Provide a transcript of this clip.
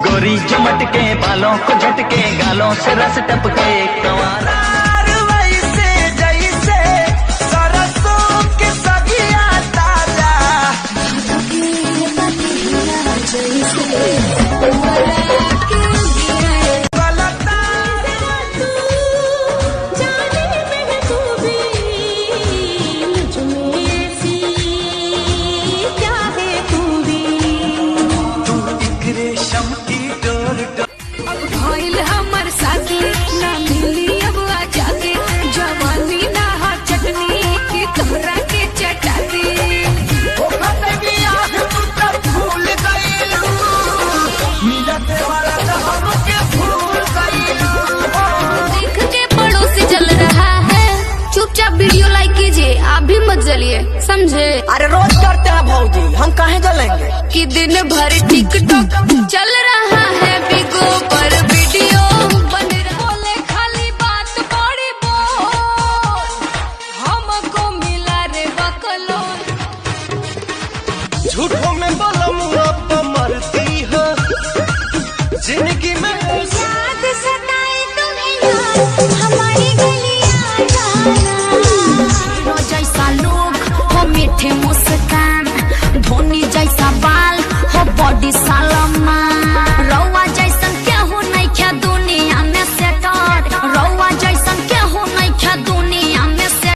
गोरी जो मटके बालों को झटके गालों से रस टपके कवारा वैसे जैसे सरसों की सब्जियां ताजा वीडियो लाइक कीजिए, आप भी मत जलिए, समझे? अरे रोज करते हैं भौजी, हम काहे जलेंगे? कि दिन भर टिकटॉक चल रहा है बिगो पर वीडियो बन रहा। बोले खाली बात बड़ी बोल, हमको मिला रे बकलोल। झूठों में बलम अब मरती है जिंदगी में याद सताए तुम्हें यार, हमारी गलियां जाना। हीरो जैसा लोग हो, मीठे मुस्कान, धोनी जैसा बाल हो, बॉडी साल